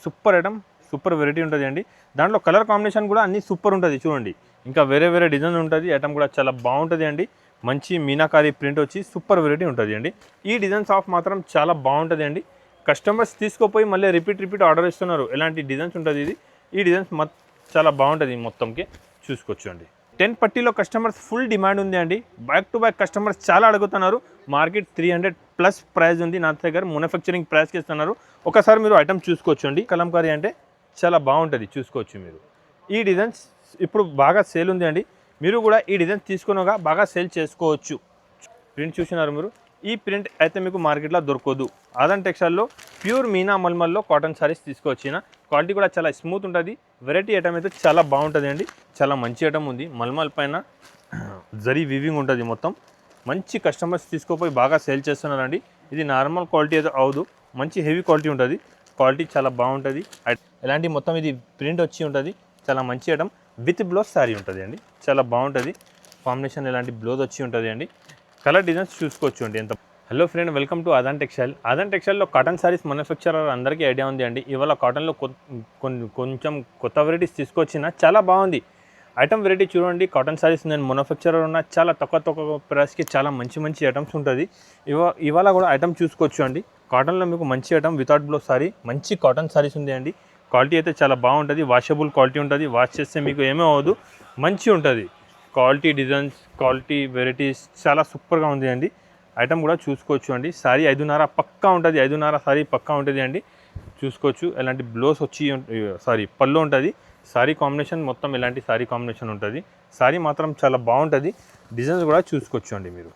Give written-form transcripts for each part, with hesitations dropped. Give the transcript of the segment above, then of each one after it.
Super item, super variety ఉంటుంది అండి. దాంట్లో కలర్ కాంబినేషన్ కూడా అన్నీ సూపర్ ఉంటుంది చూడండి. ఇంకా వేరే వేరే డిజైన్ ఉంటుంది. ఐటమ్ కూడా చాలా బాగుంటుంది అండి. మంచి మీనాకారి ప్రింట్ వచ్చి సూపర్ వెరైటీ ఉంటుంది అండి. ఈ డిజైన్స్ ఆఫ్ మాత్రం చాలా బాగుంటుంది అండి. కస్టమర్స్ తీసుకోపోయి మళ్ళీ రిపీట్ ఆర్డర్ ఇస్తున్నారు. ఎలాంటి డిజైన్స్ ఉంటుంది ఇది. ఈ డిజైన్స్ చాలా బాగుంటుంది మొత్తంకి చూసుకోవచ్చు అండి. 10 పట్టీలో కస్టమర్స్ ఫుల్ డిమాండ్ ఉంది అండి. బ్యాక్ టు బ్యాక్ కస్టమర్స్ చాలా అడుగుతున్నారు. మార్కెట్ 300+ ప్రైస్ ఉంది, నా దగ్గర మ్యానుఫ్యాక్చరింగ్ ప్రైస్కి ఇస్తున్నారు. ఒకసారి మీరు ఐటమ్ చూసుకోవచ్చు అండి. కలంకారీ అంటే చాలా బాగుంటుంది చూసుకోవచ్చు మీరు. ఈ డిజైన్స్ ఇప్పుడు బాగా సేల్ ఉంది అండి. మీరు కూడా ఈ డిజైన్స్ తీసుకున్నాక బాగా సేల్ చేసుకోవచ్చు. ప్రింట్ చూసినారు మీరు. ఈ ప్రింట్ అయితే మీకు మార్కెట్లో దొరకదు. ఆదాన్ టెక్స్టైల్లో ప్యూర్ మీనా మల్మల్లో కాటన్ సారీస్ తీసుకొచ్చిన క్వాలిటీ కూడా చాలా స్మూత్ ఉంటుంది. వెరైటీ ఐటమ్ అయితే చాలా బాగుంటుంది అండి. చాలా మంచి ఐటమ్ ఉంది. మల్మల్ పైన జరీ వీవింగ్ ఉంటుంది మొత్తం. మంచి కస్టమర్స్ తీసుకోపోయి బాగా సేల్ చేస్తున్నారండి. ఇది నార్మల్ క్వాలిటీ అయితే అవదు, మంచి హెవీ క్వాలిటీ ఉంటుంది. క్వాలిటీ చాలా బాగుంటుంది. ఎలాంటి మొత్తం ఇది ప్రింట్ వచ్చి ఉంటుంది. చాలా మంచి ఐటమ్ విత్ బ్లౌజ్ సారీ ఉంటుంది అండి. చాలా బాగుంటుంది. కాంబినేషన్ ఎలాంటి బ్లౌజ్ వచ్చి ఉంటుంది అండి. కలర్ డిజైన్స్ చూసుకోవచ్చు అండి ఎంత. Hello friend, welcome to Aadan textile. Aadan టెక్స్టైల్లో కాటన్ సారీస్ మ్యానుఫ్యాక్చరర్ అందరికీ ఐడియా ఉంది అండి. ఇవాళ కాటన్లో కొంచెం కొత్త వెరైటీస్ తీసుకొచ్చిన చాలా బాగుంది. ఐటమ్ వెరైటీ చూడండి. కాటన్ సారీస్ నేను మ్యానుఫ్యాక్చరర్ ఉన్న చాలా తక్కువ ప్రైస్కి చాలా మంచి ఐటమ్స్ ఉంటుంది. ఇవాళ కూడా ఐటమ్ చూసుకోవచ్చు అండి. కాటన్లో మీకు మంచి ఐటమ్ వితౌట్ బ్లౌజ్ సారీ, మంచి కాటన్ సారీస్ ఉంది అండి. క్వాలిటీ అయితే చాలా బాగుంటుంది. వాషబుల్ క్వాలిటీ ఉంటుంది. వాష్ చేస్తే మీకు ఏమీ అవ్వదు, మంచి ఉంటుంది. క్వాలిటీ డిజైన్స్, క్వాలిటీ వెరైటీస్ చాలా సూపర్గా ఉంది అండి. ఐటమ్ కూడా చూసుకోవచ్చు అండి. సారీ 5.5 పక్కా ఉంటుంది. 5.5 సారీ పక్కా ఉంటుంది అండి. చూసుకోవచ్చు. ఎలాంటి బ్లౌజ్ వచ్చి పళ్ళు ఉంటుంది. సారీ కాంబినేషన్ మొత్తం ఇలాంటి సారీ కాంబినేషన్ ఉంటుంది. సారీ మాత్రం చాలా బాగుంటుంది. డిజైన్స్ కూడా చూసుకోవచ్చు అండి మీరు.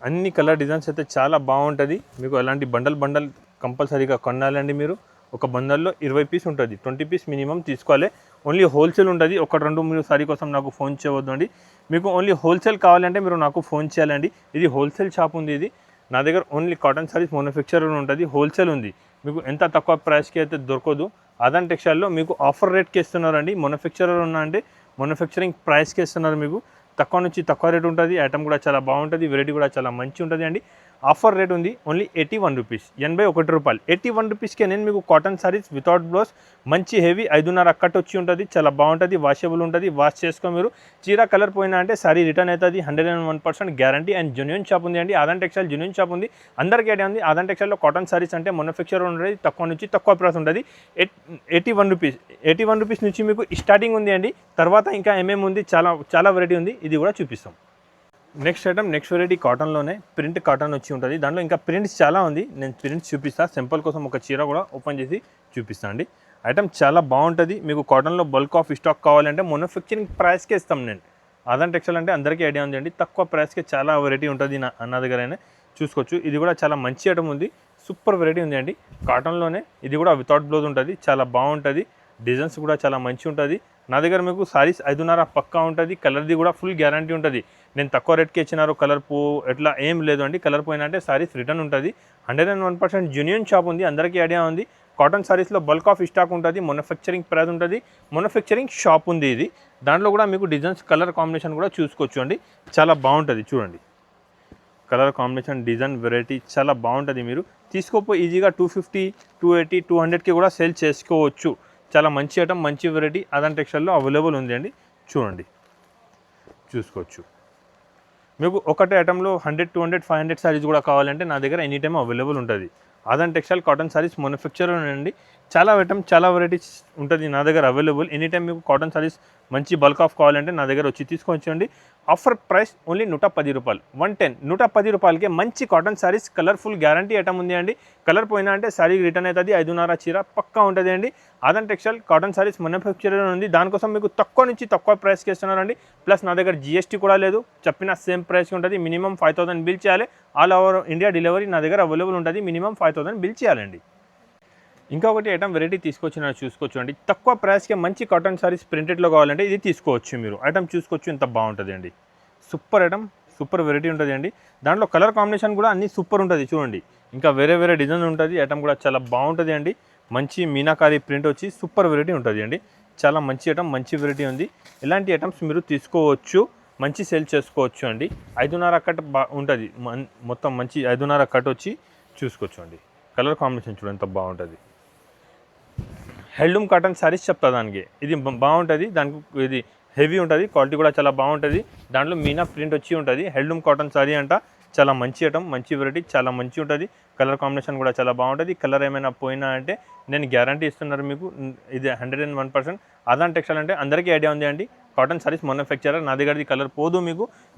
అన్ని కలర్ డిజైన్స్ అయితే చాలా బాగుంటుంది. మీకు ఎలాంటి బండల్ కంపల్సరీగా కొనాలండి. మీరు ఒక బండల్లో 20 పీస్ ఉంటుంది. 20 పీస్ మినిమం తీసుకోవాలి. ఓన్లీ హోల్సేల్ ఉంటుంది. 1-2 మీరు సారీ కోసం నాకు ఫోన్ చేయవద్దు అండి. మీకు ఓన్లీ హోల్సేల్ కావాలంటే మీరు నాకు ఫోన్ చేయాలండి. ఇది హోల్సేల్ షాప్ ఉంది. ఇది నా దగ్గర ఓన్లీ కాటన్ సారీస్ మ్యానుఫ్యాక్చరర్ ఉంటుంది. హోల్సేల్ ఉంది. మీకు ఎంత తక్కువ ప్రైస్కి అయితే దొరకదు. ఆదాన్ టెక్స్టైల్లో మీకు ఆఫర్ రేట్కి ఇస్తున్నారండి. మ్యానుఫ్యాక్చరర్ ఉన్నా అంటే మ్యానుఫ్యాక్చరింగ్ ప్రైస్కి ఇస్తున్నారు. మీకు తక్కువ నుంచి తక్కువ రేట్ ఉంటుంది. ఐటమ్ కూడా చాలా బాగుంటుంది. వెరైటీ కూడా చాలా మంచి ఉంటుంది అండి. ఆఫర్ రేట్ ఉంది ఓన్లీ 81 రూపీస్, 81 రూపాయలు. 81 రూపీస్కే నేను మీకు కాటన్ సారీస్ వితౌట్ బ్లౌజ్ మంచి హెవీ 5.5 కట్ వచ్చి ఉంటుంది. చాలా బాగుంటుంది. వాషబుల్ ఉంటుంది. వాష్ చేసుకో మీరు. చీర కలర్ పోయినా అంటే సారీ రిటర్న్ అవుతుంది. 101% గ్యారంటీ అండ్ జెన్యూన్ షాప్ ఉంది అండి. ఆదాన్ టెక్స్టైల్ జెన్యూన్ షాప్ ఉంది. అందరికీ ఐడియా ఉంది. ఆదాన్ టెక్స్టైల్లో కాటన్ సారీస్ అంటే మ్యానుఫ్యాక్చరర్ ఉంటుంది. తక్కువ నుంచి తక్కువ ప్రైస్ ఉంటుంది. 81 రూపీస్. 81 రూపీస్ నుంచి మీకు స్టార్టింగ్ ఉంది అండి. తర్వాత ఇంకా ఏమేమి ఉంది, చాలా వెరైటీ ఉంది. ఇది కూడా చూపిస్తాం. నెక్స్ట్ ఐటమ్, నెక్స్ట్ వెరైటీ కాటన్లోనే ప్రింట్ కాటన్ వచ్చి ఉంటుంది. దాంట్లో ఇంకా ప్రింట్స్ చాలా ఉంది. నేను ప్రింట్స్ చూపిస్తాను. సింపుల్ కోసం ఒక చీర కూడా ఓపెన్ చేసి చూపిస్తాను అండి. ఐటమ్ చాలా బాగుంటుంది. మీకు కాటన్లో బల్క్ ఆఫ్ స్టాక్ కావాలంటే మ్యానుఫ్యాక్చరింగ్ ప్రైస్కే ఇస్తాం నేను. ఆదాన్ టెక్స్టైల్ అంటే అందరికీ ఐడియా ఉంది అండి. తక్కువ ప్రైస్కే చాలా వెరైటీ ఉంటుంది నా దగ్గరైనా చూసుకోవచ్చు. ఇది కూడా చాలా మంచి ఐటమ్ ఉంది. సూపర్ వెరైటీ ఉంది అండి. కాటన్లోనే ఇది కూడా వితౌట్ బ్లౌజ్ ఉంటుంది. చాలా బాగుంటుంది. డిజైన్స్ కూడా చాలా మంచి ఉంటుంది. నా దగ్గర మీకు సారీస్ 5.5 పక్కా ఉంటుంది. కలర్ది కూడా ఫుల్ గ్యారంటీ ఉంటుంది. నేను తక్కువ రేట్కి ఇచ్చినారు, కలర్ ఎట్లా ఏం లేదు అండి. కలర్ పోయినా అంటే సారీస్ రిటర్న్ ఉంటుంది. 101% జెన్యూన్ షాప్ ఉంది. అందరికీ ఐడియా ఉంది. కాటన్ సారీస్లో బల్క్ ఆఫ్ స్టాక్ ఉంటుంది. మ్యానుఫ్యాక్చరింగ్ ప్రైస్ ఉంటుంది. మ్యానుఫ్యాక్చరింగ్ షాప్ ఉంది ఇది. దాంట్లో కూడా మీకు డిజైన్స్, కలర్ కాంబినేషన్ కూడా చూసుకోవచ్చు అండి. చాలా బాగుంటుంది చూడండి. కలర్ కాంబినేషన్, డిజైన్, వెరైటీ చాలా బాగుంటుంది. మీరు తీసుకోపోయి ఈజీగా 250, 280, 200కి కూడా సేల్ చేసుకోవచ్చు. చాలా మంచి ఐటమ్, మంచి వెరైటీ ఆదాన్ టెక్స్టైల్లో అవైలబుల్ ఉంది అండి. చూడండి, చూసుకోవచ్చు. మీకు ఒకటే ఐటెంలో 100, 200, 500 సారీస్ కూడా కావాలంటే నా దగ్గర ఎనీ టైం అవైలబుల్ ఉంటుంది. Aadan textile cotton saris manufacturer అండి. చాలా ఐటమ్, చాలా వెరైటీస్ ఉంటుంది నా దగ్గర అవైలబుల్. ఎనీ టైం మీకు కాటన్ సారీస్ మంచి బల్క్ ఆఫ్ కావాలంటే నా దగ్గర వచ్చి తీసుకొచ్చండి. ఆఫర్ ప్రైస్ ఓన్లీ 110 రూపాయలు. 110 రూపాయలకే మంచి cotton saris, colourful guarantee item ఉంది అండి. కలర్ పోయినా అంటే సారీ రిటర్న్ అవుతుంది. 5.5 చీర పక్కా ఉంటుంది అండి. Aadan textile cotton saris manufacturer ఉంది. దానికోసం మీకు తక్కువ నుంచి తక్కువ ప్రైస్కి ఇస్తున్నారండి. ప్లస్ నా దగ్గర GST కూడా లేదు. చెప్పిన సేమ్ ప్రైస్కి ఉంటుంది. మినిమం 5,000 బిల్ చేయాలి. ఆల్ ఓవర్ ఇండియా డెలివరీ నా దగ్గర అవైలబుల్ ఉంటుంది. మినిమం 5,000 బిల్ చేయాలండి. ఇంకొకటి ఐటమ్ వెరైటీ తీసుకొచ్చిన చూసుకోవచ్చు అండి. తక్కువ ప్రైస్కే మంచి కాటన్ సారీస్ ప్రింటెడ్లో కావాలంటే ఇది తీసుకోవచ్చు. మీరు ఐటమ్ చూసుకోవచ్చు. ఎంత బాగుంటుంది అండి. సూపర్ ఐటమ్, సూపర్ వెరైటీ ఉంటుంది అండి. దాంట్లో కలర్ కాంబినేషన్ కూడా అన్నీ సూపర్ ఉంటుంది చూడండి. ఇంకా వేరే డిజైన్ ఉంటుంది. ఐటమ్ కూడా చాలా బాగుంటుంది అండి. మంచి మీనాకారి ప్రింట్ వచ్చి సూపర్ వెరైటీ ఉంటుంది అండి. చాలా మంచి ఐటమ్, మంచి వెరైటీ ఉంది. ఇలాంటి ఐటమ్స్ మీరు తీసుకోవచ్చు. మంచి సేల్ చేసుకోవచ్చు అండి. 5.5 కట్ ఉంటుంది. మొత్తం మంచి 5.5 కట్ వచ్చి చూసుకోవచ్చు అండి. కలర్ కాంబినేషన్ చూడండి ఎంత బాగుంటుంది. హెల్డూమ్ కాటన్ శారీస్ చెప్తా దానికి. ఇది బాగుంటుంది, దానికి ఇది హెవీ ఉంటుంది, క్వాలిటీ కూడా చాలా బాగుంటుంది. దాంట్లో మీనా ప్రింట్ వచ్చి ఉంటుంది. హెల్డూమ్ కాటన్ శారీ అంట, చాలా మంచి ఐటమ్, మంచి వెరైటీ, చాలా మంచి ఉంటుంది. కలర్ కాంబినేషన్ కూడా చాలా బాగుంటుంది. కలర్ ఏమైనా పోయినా అంటే నేను గ్యారంటీ ఇస్తున్నారు మీకు, ఇది 101%. అదాన్ టెక్స్టైల్ అంటే అందరికీ ఐడియా ఉంది అండి, కాటన్ సారీస్ మ్యానుఫ్యాక్చరర్. నా దగ్గరది కలర్ పోదు.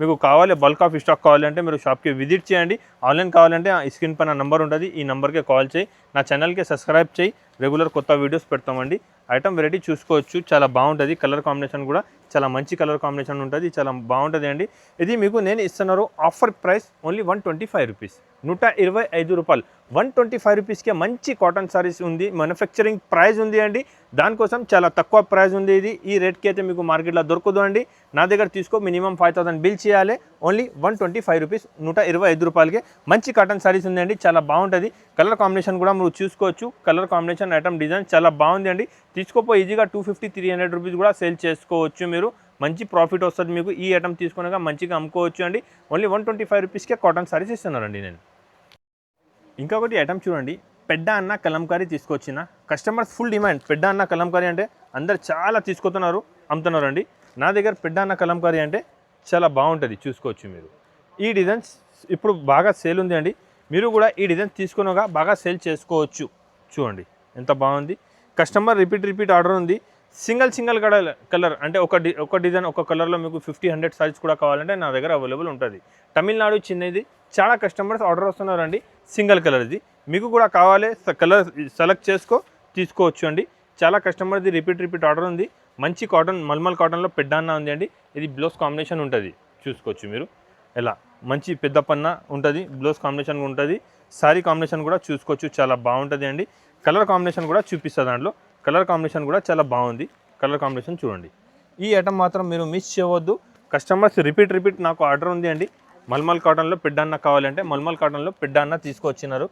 మీకు కావాలి బల్క్ ఆఫ్ స్టాక్ కావాలంటే మీరు షాప్కి విజిట్ చేయండి. ఆన్లైన్ కావాలంటే స్క్రీన్ పైన నంబర్ ఉంటుంది, ఈ నెంబర్కి కాల్ చేయి. నా ఛానల్కి సబ్స్క్రైబ్ చేయి, రెగ్యులర్ కొత్త వీడియోస్ పెడతామండి. ఐటమ్ వెరైటీ చూసుకోవచ్చు, చాలా బాగుంటుంది. కలర్ కాంబినేషన్ కూడా చాలా మంచి కలర్ కాంబినేషన్ ఉంటుంది, చాలా బాగుంటుంది అండి. ఇది మీకు నేను ఇస్తున్నారు ఆఫర్ ప్రైస్ ఓన్లీ 125 రూపీస్, 125 రూపాయలు. 125 రూపీస్కే మంచి కాటన్ సారీస్ ఉంది, మ్యానుఫ్యాక్చరింగ్ ప్రైస్ ఉంది అండి. దానికోసం చాలా తక్కువ ప్రైస్ ఉంది. ఇది ఈ రేట్కి అయితే మీకు మార్కెట్లో దొరకదు అండి. నా దగ్గర తీసుకో, మినిమం 5000 బిల్ చేయాలి. ఓన్లీ 125 రూపీస్, 125 రూపాయలకే మంచి కాటన్ సారీస్ ఉంది అండి, చాలా బాగుంటుంది. కలర్ కాంబినేషన్ కూడా మీరు చూసుకోవచ్చు. కలర్ కాంబినేషన్, ఐటమ్ డిజైన్ చాలా బాగుంది అండి. తీసుకోపో ఈజీగా 250-300 రూపీస్ కూడా సేల్ చేసుకోవచ్చు. మీరు మంచి ప్రాఫిట్ వస్తుంది మీకు. ఈ ఐటమ్ తీసుకున్నాక మంచిగా అమ్ముకోవచ్చు అండి. ఓన్లీ 125 రూపీస్కే కాటన్ సారీస్ ఇస్తున్నారండి నేను. ఇంకొకటి ఐటమ్ చూడండి, పెద్ద అన్న కలంకారీ తీసుకొచ్చిన. కస్టమర్స్ ఫుల్ డిమాండ్, పెద్ద అన్న కలంకారీ అంటే అందరు చాలా తీసుకొస్తున్నారు, అమ్ముతున్నారు అండి. నా దగ్గర పెద్ద అన్న కలంకారీ అంటే చాలా బాగుంటుంది, చూసుకోవచ్చు మీరు. ఈ డిజైన్స్ ఇప్పుడు బాగా సేల్ ఉంది అండి, మీరు కూడా ఈ డిజైన్స్ తీసుకున్నాక బాగా సేల్ చేసుకోవచ్చు. చూడండి ఎంత బాగుంది. కస్టమర్ రిపీట్ ఆర్డర్ ఉంది. సింగిల్ కలర్ అంటే ఒక డిజైన్ ఒక కలర్లో మీకు 50-100 సైజ్ కూడా కావాలంటే నా దగ్గర అవైలబుల్ ఉంటుంది. తమిళనాడు చిన్నది చాలా కస్టమర్స్ ఆర్డర్ వస్తున్నారండి, సింగిల్ కలర్ది. మీకు కూడా కావాలి కలర్ సెలెక్ట్ తీసుకోవచ్చు అండి. చాలా కస్టమర్ది రిపీట్ ఆర్డర్ ఉంది. మంచి కాటన్, మల్మల్ కాటన్లో పెద్దన్న ఉంది అండి. ఇది బ్లౌజ్ కాంబినేషన్ ఉంటుంది, చూసుకోవచ్చు మీరు. ఎలా మంచి పెద్ద పన్న ఉంటుంది, బ్లౌజ్ కాంబినేషన్ ఉంటుంది. సారీ కాంబినేషన్ కూడా చూసుకోవచ్చు, చాలా బాగుంటుంది అండి. కలర్ కాంబినేషన్ కూడా చూపిస్తుంది దాంట్లో. కలర్ కాంబినేషన్ కూడా చాలా బాగుంది. కలర్ కాంబినేషన్ చూడండి. ఈ ఐటమ్ మాత్రం మీరు మిస్ చేయవద్దు. కస్టమర్స్ రిపీట్ నాకు ఆర్డర్ ఉంది అండి. మల్మల్ కాటన్లో పెద్దన్న కావాలంటే మల్మల్ కాటన్లో పెద్దన్న తీసుకొచ్చినారు.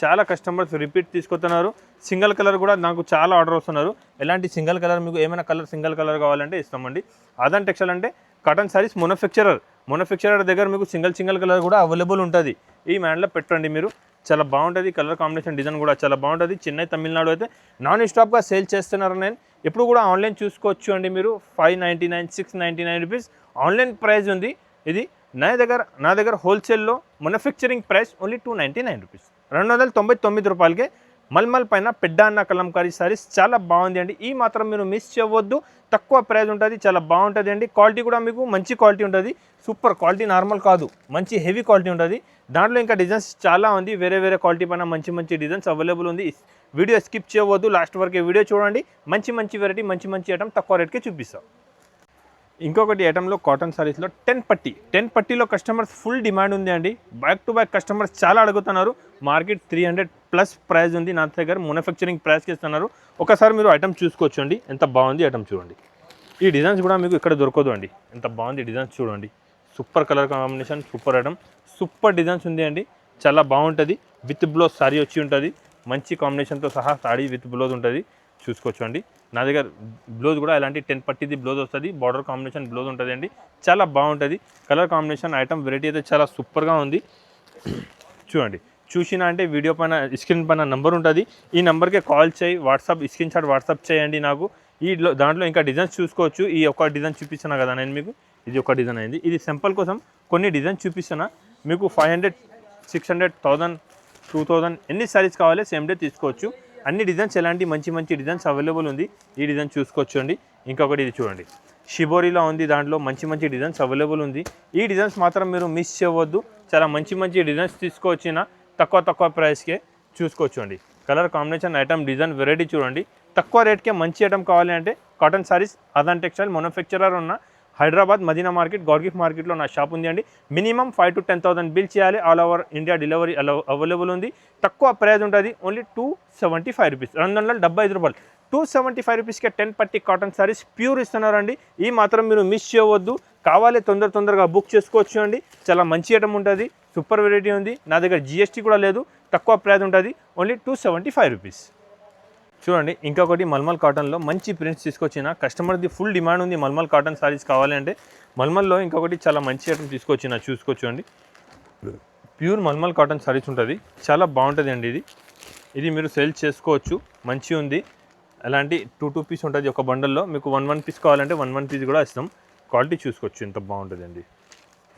చాలా కస్టమర్స్ రిపీట్ తీసుకొస్తున్నారు. సింగిల్ కలర్ కూడా నాకు చాలా ఆర్డర్ వస్తున్నారు. ఎలాంటి సింగిల్ కలర్, మీకు ఏమైనా కలర్ సింగిల్ కలర్ కావాలంటే ఇస్తామండి. ఆదాన్ టెక్స్టైల్ అంటే కాటన్ సారీస్ మ్యానుఫ్యాక్చరర్ దగ్గర మీకు సింగిల్ కలర్ కూడా అవైలబుల్ ఉంటుంది. ఈ మ్యాన్లో పెట్టండి మీరు, చాలా బాగుంటుంది. కలర్ కాంబినేషన్, డిజైన్ కూడా చాలా బాగుంటుంది. చెన్నై తమిళనాడు అయితే నాన్ స్టాప్గా సేల్ చేస్తున్నారు. నేను ఎప్పుడు కూడా ఆన్లైన్ చూసుకోవచ్చు అండి మీరు. 599, 699 రూపీస్ ఆన్లైన్ ప్రైస్ ఉంది. ఇది నా దగ్గర హోల్సేల్లో మ్యానుఫ్యాక్చరింగ్ ప్రైస్ ఓన్లీ 299 రూపీస్, 299 రూపాయలకే మల్మల్ పైన పెద్ద అన్న కలంకారీ సారీస్ చాలా బాగుంది అండి. ఈ మాత్రం మీరు మిస్ చేయవద్దు. తక్కువ ప్రైస్ ఉంటుంది, చాలా బాగుంటుంది అండి. క్వాలిటీ కూడా మీకు మంచి క్వాలిటీ ఉంటుంది, సూపర్ క్వాలిటీ, నార్మల్ కాదు, మంచి హెవీ క్వాలిటీ ఉంటుంది. దాంట్లో ఇంకా డిజైన్స్ చాలా ఉంది, వేరే క్వాలిటీ పైన మంచి డిజైన్స్ అవైలబుల్ ఉంది. వీడియో స్కిప్ చేయవద్దు, లాస్ట్ వరకే వీడియో చూడండి. మంచి వెరైటీ, మంచి ఐటమ్ తక్కువ రేట్కే చూపిస్తాం. ఇంకొకటి ఐటెంలో కాటన్ సారీస్లో 10 పట్టీలో కస్టమర్స్ ఫుల్ డిమాండ్ ఉంది అండి. బ్యాక్ టు బ్యాక్ కస్టమర్స్ చాలా అడుగుతున్నారు. మార్కెట్ 300+ ప్రైస్ ఉంది, నా దగ్గర మ్యానుఫ్యాక్చరింగ్ ప్రైస్కి ఇస్తున్నారు. ఒకసారి మీరు ఐటమ్ చూసుకోవచ్చు అండి, ఎంత బాగుంది ఐటమ్ చూడండి. ఈ డిజైన్స్ కూడా మీకు ఇక్కడ దొరకదు అండి, ఎంత బాగుంది డిజైన్స్ చూడండి. Super colour combination, super item, super designs ఉంది అండి, చాలా బాగుంటుంది. విత్ బ్లౌజ్ సారీ వచ్చి ఉంటుంది, మంచి కాంబినేషన్తో సహా సారీ విత్ బ్లౌజ్ ఉంటుంది, చూసుకోవచ్చు అండి. నా దగ్గర బ్లౌజ్ కూడా ఇలాంటి 10 పట్టీది బ్లౌజ్ వస్తుంది, బార్డర్ కాంబినేషన్ బ్లౌజ్ ఉంటుంది అండి, చాలా బాగుంటుంది. కలర్ కాంబినేషన్, ఐటమ్ వెరైటీ అయితే చాలా సూపర్గా ఉంది. చూడండి, చూసినా అంటే వీడియో పైన స్క్రీన్ పైన నెంబర్ ఉంటుంది, ఈ నెంబర్కి కాల్ చేయి, స్క్రీన్ షాట్ వాట్సాప్ చేయండి నాకు. దాంట్లో ఇంకా డిజైన్స్ చూసుకోవచ్చు. ఈ ఒక డిజైన్ చూపిస్తున్నా కదా నేను మీకు, ఇది ఒక డిజైన్ అయింది. ఇది సింపుల్ కోసం కొన్ని డిజైన్స్ చూపిస్తున్నా మీకు. 500, 600, 1000, 2000 ఎన్ని సారీస్ కావాలి సేమ్ డే తీసుకోవచ్చు. అన్ని డిజైన్స్ ఎలాంటి మంచి డిజైన్స్ అవైలబుల్ ఉంది. ఈ డిజైన్ చూసుకోవచ్చు అండి. ఇంకొకటి ఇది చూడండి, షిబోరీలో ఉంది, దాంట్లో మంచి డిజైన్స్ అవైలబుల్ ఉంది. ఈ డిజైన్స్ మాత్రం మీరు మిస్ చేయవద్దు. చాలా మంచి డిజైన్స్ తీసుకొచ్చిన తక్కువ ప్రైస్కే చూసుకోవచ్చు అండి. Colour combination, item, design, variety చూడండి. తక్కువ రేట్కే మంచి ఐటమ్ కావాలి అంటే cotton saris Aadan textile manufacturer ఉన్న హైదరాబాద్ మదీనా మార్కెట్, గౌర్గిఫ్ మార్కెట్లో నా షాప్ ఉంది అండి. మినిమం 5,000 to 10,000 బిల్ చేయాలి. All over India delivery available ఉంది. తక్కువ ప్రైస్ ఉంటుంది, ఓన్లీ 275 రూపీస్, 275 రూపాయలు. 275 రూపీస్కే 10 పట్టీ కాటన్ సారీస్ ప్యూర్ ఇస్తున్నారండి. ఈ మాత్రం మీరు మిస్ చేయవద్దు. కావాలి తొందరగా బుక్ చేసుకోవచ్చు అండి. చాలా మంచి ఐటమ్ ఉంటుంది, సూపర్ వెరైటీ ఉంది. నా దగ్గర GST కూడా లేదు, తక్కువ ప్రైస్ ఉంటుంది, ఓన్లీ 275 రూపీస్. చూడండి, ఇంకొకటి మల్మల్ కాటన్లో మంచి ప్రింట్స్ తీసుకొచ్చిన. కస్టమర్ది ఫుల్ డిమాండ్ ఉంది మల్మల్ కాటన్ సారీస్ కావాలి అంటే. మల్మల్లో ఇంకొకటి చాలా మంచి ఐటమ్ తీసుకొచ్చిన, చూసుకోవచ్చు అండి. ప్యూర్ మల్మల్ కాటన్ సారీస్ ఉంటుంది, చాలా బాగుంటుంది అండి. ఇది మీరు సేల్ చేసుకోవచ్చు, మంచి ఉంది. అలాంటి 2 పీస్ ఉంటుంది ఒక బండల్లో. మీకు 1 పీస్ కావాలంటే 1 పీస్ కూడా ఇస్తాం. క్వాలిటీ చూసుకోవచ్చు ఎంత బాగుంటుందండి.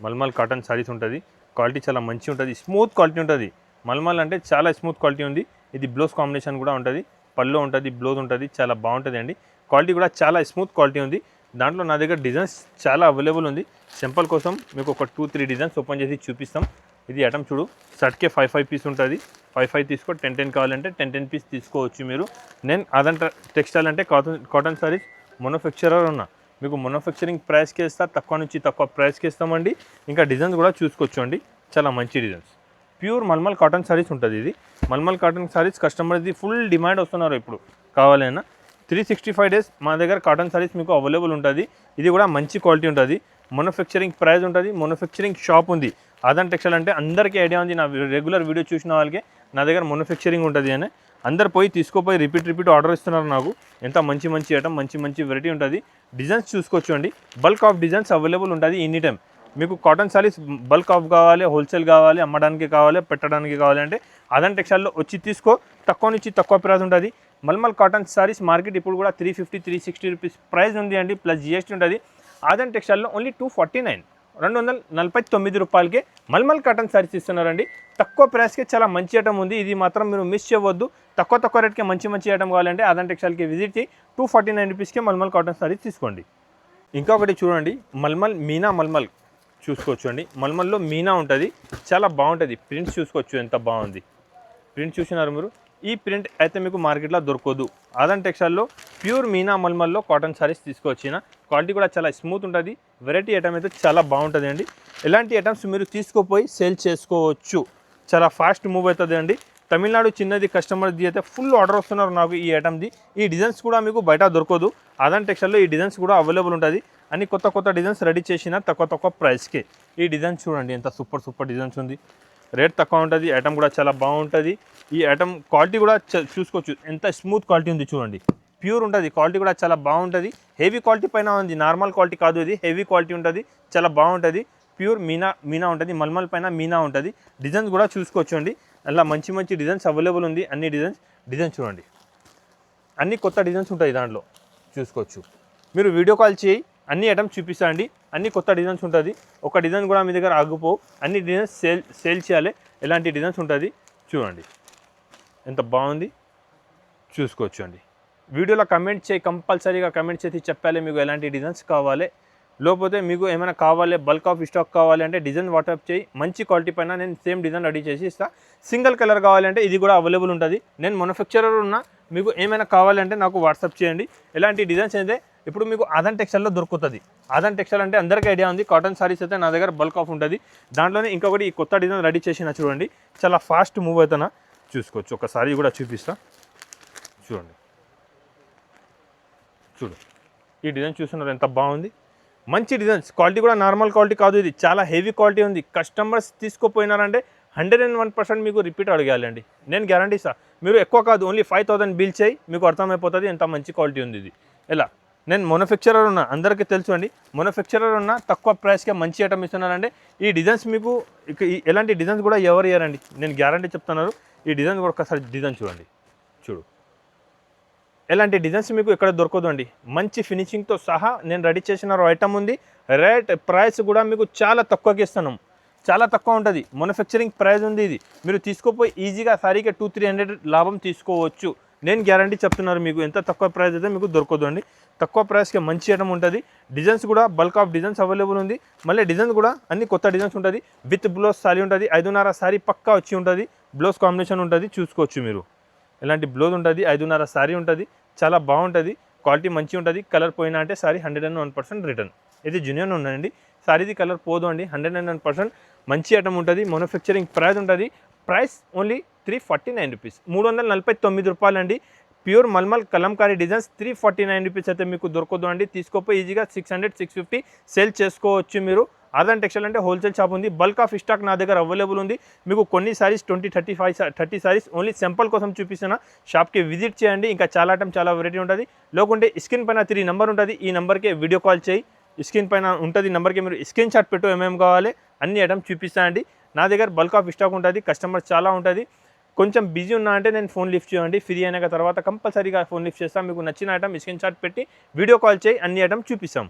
మల్మల్ కాటన్ సారీస్ ఉంటుంది. క్వాలిటీ చాలా మంచి ఉంటుంది, స్మూత్ క్వాలిటీ ఉంటుంది. మల్మల్ అంటే చాలా స్మూత్ క్వాలిటీ ఉంది. ఇది బ్లౌజ్ కాంబినేషన్ కూడా ఉంటుంది, పళ్ళు ఉంటుంది, బ్లౌజ్ ఉంటుంది, చాలా బాగుంటుంది అండి. క్వాలిటీ కూడా చాలా స్మూత్ క్వాలిటీ ఉంది. దాంట్లో నా దగ్గర డిజైన్స్ చాలా అవైలబుల్ ఉంది. సింపుల్ కోసం మీకు ఒక 2-3 డిజైన్స్ ఓపెన్ చేసి చూపిస్తాం. ఇది ఐటమ్ చూడు, షర్ట్కే 5 పీస్ ఉంటుంది. 5 తీసుకో, 10 కావాలంటే 10 పీస్ తీసుకోవచ్చు మీరు. నేను అదంట టెక్స్టైల్ అంటే కాటన్ సారీస్ మ్యానుఫ్యాక్చరర్ ఉన్నా. మీకు మ్యానుఫ్యాక్చరింగ్ ప్రైస్కి ఇస్తా, తక్కువ నుంచి తక్కువ ప్రైస్కి ఇస్తామండి. ఇంకా డిజైన్స్ కూడా చూసుకోవచ్చు అండి, చాలా మంచి designs. Pure mulmul cotton saris ఉంటుంది. ఇది మల్మల్ కాటన్ సారీస్ కస్టమర్ది ఫుల్ డిమాండ్ వస్తున్నారు ఇప్పుడు. కావాలన్నా 365 డేస్ మా దగ్గర కాటన్ సారీస్ మీకు అవైలబుల్ ఉంటుంది. ఇది కూడా మంచి క్వాలిటీ ఉంటుంది. మ్యానుఫ్యాక్చరింగ్ ప్రైస్ ఉంటుంది, మ్యానుఫ్యాక్చరింగ్ షాప్ ఉంది. ఆదాన్ టెక్స్టైల్ అంటే అందరికీ ఐడియా ఉంది. నా రెగ్యులర్ వీడియో చూసిన వాళ్ళకి నా దగ్గర మ్యానుఫ్యాక్చరింగ్ ఉంటుంది అని అందరు పోయి తీసుకోపోయి రిపీట్ ఆర్డర్ ఇస్తున్నారు నాకు. ఎంత మంచి ఐటమ్, మంచి వెరైటీ ఉంటుంది. డిజైన్స్ చూసుకోవచ్చు అండి. బల్క్ ఆఫ్ డిజైన్స్ అవైలబుల్ ఉంటుంది ఎనీ టైం. మీకు కాటన్ సారీస్ బల్క్ ఆఫ్ కావాలి, హోల్సేల్ కావాలి, అమ్మడానికి కావాలి, పెట్టడానికి కావాలి అంటే ఆదాన్ టెక్స్టైల్లో వచ్చి తీసుకో. తక్కువ నుంచి తక్కువ ప్రైస్ ఉంటుంది. మల్మల్ కాటన్ సారీస్ మార్కెట్ ఇప్పుడు కూడా 350-360 రూపీస్ ప్రైస్ ఉంది అండి, ప్లస్ జిఎస్టీ ఉంటుంది. ఆదాన్ టెక్స్టైల్లో ఓన్లీ 249 249 రూపాయలకే మల్మల్ కాటన్ సారీస్ ఇస్తున్నారండి. తక్కువ ప్రైస్కే చాలా మంచి ఐటమ్ ఉంది. ఇది మాత్రం మీరు మిస్ చేయవద్దు. తక్కువ రేట్కి మంచి ఐటమ్ కావాలంటే ఆదాన్ టెక్స్టైల్కి విజిట్ చేయి. 249 రూపీస్కే మల్మల్ కాటన్ సారీస్ తీసుకోండి. ఇంకొకటి చూడండి, మీనా మల్మల్ చూసుకోవచ్చు అండి. మల్మల్లో మీనా ఉంటుంది, చాలా బాగుంటుంది. ప్రింట్స్ చూసుకోవచ్చు ఎంత బాగుంది. ప్రింట్ చూసినారు మీరు. ఈ ప్రింట్ అయితే మీకు మార్కెట్లో దొరకదు. ఆదాన్ టెక్స్టైల్లో ప్యూర్ మీనా మల్మల్లో కాటన్ సారీస్ తీసుకొచ్చిన క్వాలిటీ కూడా చాలా స్మూత్ ఉంటుంది. వెరైటీ ఐటమ్ అయితే చాలా బాగుంటుంది అండి. ఇలాంటి ఐటమ్స్ మీరు తీసుకుపోయి సేల్ చేసుకోవచ్చు. చాలా ఫాస్ట్ మూవ్ అవుతుంది అండి. తమిళనాడు చిన్నది కస్టమర్ది అయితే ఫుల్ ఆర్డర్ వస్తున్నారు నాకు ఈ ఐటమ్ది. ఈ డిజైన్స్ కూడా మీకు బయట దొరకదు. ఆదాన్ టెక్స్టైల్లో ఈ డిజైన్స్ కూడా అవైలబుల్ ఉంటుంది. అన్ని కొత్త డిజైన్స్ రెడీ చేసిన తక్కువ ప్రైస్కే. ఈ డిజైన్స్ చూడండి ఎంత సూపర్ డిజైన్స్ ఉంది. రేట్ తక్కువ ఉంటుంది, ఐటమ్ కూడా చాలా బాగుంటుంది. ఈ ఐటమ్ క్వాలిటీ కూడా చూసుకోవచ్చు ఎంత స్మూత్ క్వాలిటీ ఉంది చూడండి. ప్యూర్ ఉంటుంది, క్వాలిటీ కూడా చాలా బాగుంటుంది. హెవీ క్వాలిటీ పైన ఉంది, నార్మల్ క్వాలిటీ కాదు. ఇది హెవీ క్వాలిటీ ఉంటుంది, చాలా బాగుంటుంది. ప్యూర్ మీనా ఉంటుంది, మల్మల్ పైన మీనా ఉంటుంది. డిజైన్స్ కూడా చూసుకోవచ్చు అండి. అలా మంచి డిజైన్స్ అవైలబుల్ ఉంది. అన్ని డిజైన్స్ చూడండి, అన్ని కొత్త డిజైన్స్ ఉంటాయి దాంట్లో చూసుకోవచ్చు. మీరు వీడియో కాల్ చేయి, అన్ని ఐటమ్స్ చూపిస్తా అండి. అన్ని కొత్త డిజైన్స్ ఉంటుంది. ఒక డిజైన్ కూడా మీ దగ్గర ఆగిపో. అన్ని డిజైన్స్ సేల్ చేయాలి. ఎలాంటి డిజైన్స్ ఉంటుంది చూడండి, ఎంత బాగుంది చూసుకోవచ్చు అండి. వీడియోలో కమెంట్ చేయి, కంపల్సరీగా కమెంట్ చేసి చెప్పాలి మీకు ఎలాంటి డిజైన్స్ కావాలి. లేకపోతే మీకు ఏమైనా కావాలి, బల్క్ ఆఫ్ స్టాక్ కావాలి అంటే డిజైన్ వాట్సాప్ చేయి. మంచి క్వాలిటీ పైన నేను సేమ్ డిజైన్ రెడీ చేసి ఇస్తాను. సింగిల్ కలర్ కావాలంటే ఇది కూడా అవైలబుల్ ఉంటుంది. నేను మ్యానుఫ్యాక్చరర్ ఉన్నా, మీకు ఏమైనా కావాలంటే నాకు వాట్సాప్ చేయండి. ఎలాంటి డిజైన్స్ అయితే ఇప్పుడు మీకు ఆదాన్ టెక్స్టైల్లో దొరుకుతుంది. ఆదాన్ టెక్స్టైల్ అంటే అందరికీ ఐడియా ఉంది. కాటన్ సారీస్ అయితే నా దగ్గర బల్క్ ఆఫ్ ఉంటుంది. దాంట్లోనే ఇంకొకటి ఈ కొత్త డిజైన్ రెడీ చేసిన చూడండి, చాలా ఫాస్ట్ మూవ్ అవుతున్నా చూసుకోవచ్చు. ఒక సారీ కూడా చూపిస్తా చూడండి. ఈ డిజైన్ చూస్తున్నారు ఎంత బాగుంది. మంచి డిజైన్స్, క్వాలిటీ కూడా నార్మల్ క్వాలిటీ కాదు. ఇది చాలా హెవీ క్వాలిటీ ఉంది. కస్టమర్స్ తీసుకోపోయినారంటే 101% మీకు రిపీట్ అడగాలండి. నేను గ్యారంటీ ఇస్తాను. మీరు ఎక్కువ కాదు, ఓన్లీ 5000 బిల్ చేయి, మీకు అర్థమైపోతుంది ఎంత మంచి క్వాలిటీ ఉంది ఇది. ఎలా నేను మ్యానుఫ్యాక్చరర్ ఉన్నా, అందరికీ తెలుసు అండి. మ్యానుఫ్యాక్చరర్ ఉన్నా తక్కువ ప్రైస్కే మంచి ఐటమ్ ఇస్తున్నానంటే ఈ డిజైన్స్ మీకు ఎలాంటి డిజైన్స్ కూడా ఎవరు ఇయ్యారండి, నేను గ్యారంటీ చెప్తున్నారు. ఈ డిజైన్స్ కూడా ఒకసారి డిజైన్ చూడండి. ఎలాంటి డిజైన్స్ మీకు ఎక్కడ దొరకదు అండి. మంచి ఫినిషింగ్తో సహా నేను రెడీ చేసిన ఐటమ్ ఉంది. రేట్ ప్రైస్ కూడా మీకు చాలా తక్కువకి ఇస్తున్నాం, చాలా తక్కువ ఉంటుంది. మ్యానుఫ్యాక్చరింగ్ ప్రైస్ ఉంది. ఇది మీరు తీసుకోపోయి ఈజీగా సారీకి 200-300 లాభం తీసుకోవచ్చు. నేను గ్యారంటీ చెప్తున్నారు. మీకు ఎంత తక్కువ ప్రైస్ అయితే మీకు దొరకదు అండి. తక్కువ ప్రైస్కి మంచి ఐటమ్ ఉంటుంది. డిజైన్స్ కూడా బల్క్ ఆఫ్ డిజైన్స్ అవైలబుల్ ఉంది. మళ్ళీ డిజైన్స్ కూడా అన్ని కొత్త డిజైన్స్ ఉంటుంది. విత్ బ్లౌజ్ సారీ ఉంటుంది. 5.5 సారీ పక్కా వచ్చి ఉంటుంది. బ్లౌజ్ కాంబినేషన్ ఉంటుంది చూసుకోవచ్చు మీరు. ఎలాంటి బ్లౌజ్ ఉంటుంది, 5.5 సారీ ఉంటుంది. చాలా బాగుంటుంది, క్వాలిటీ మంచిగా ఉంటుంది. కలర్ పోయినా అంటే సారీ 101% రిటర్న్. ఇది జెన్యూన్ ఉందండి. సారీది కలర్ పోదు అండి, 101% మంచి ఐటమ్ ఉంటుంది. మ్యానుఫ్యాక్చరింగ్ ప్రైస్ ఉంటుంది. ప్రైస్ ఓన్లీ 349 రూపీస్, 349 రూపాయలు అండి. Pure mulmul Kalamkari designs 349 rupees అయితే మీకు దొరకదు అండి. తీసుకోపోయి ఈజీగా 600-650 సేల్ చేసుకోవచ్చు మీరు. ఆదాన్ టెక్స్టైల్ అంటే హోల్సేల్ షాప్ ఉంది. బల్క్ ఆఫ్ స్టాక్ నా దగ్గర అవైలబుల్ ఉంది. మీకు కొన్ని సారీస్ 20-30 సారీస్ ఓన్లీ సింపుల్ కోసం చూపిస్తున్నా. షాప్కి విజిట్ చేయండి. ఇంకా చాలా ఐటమ్ చాలా వెరైటీ ఉంటుంది. లేకుంటే స్క్రీన్ పైన 3 నెంబర్ ఉంటుంది. ఈ నెంబర్కి వీడియో కాల్ చేయి. స్క్రీన్ పైన ఉంటుంది నెంబర్కి మీరు స్క్రీన్ షాట్ పెట్టు, ఏమేమి కావాలి అన్ని ఐటమ్స్ చూపిస్తానండి. నా దగ్గర బల్క్ ఆఫ్ స్టాక్ ఉంటుంది. కస్టమర్స్ చాలా ఉంటుంది. కొంచెం బిజీ ఉన్నా అంటే నేను ఫోన్ లిఫ్ట్ చేయండి, ఫ్రీ అయినాక తర్వాత కంపల్సరీగా ఫోన్ లిఫ్ట్ చేస్తాం. మీకు నచ్చిన ఐటమ్ స్క్రీన్ షాట్ పెట్టి వీడియో కాల్ చేయి, అన్ని ఐటమ్ చూపిస్తాం.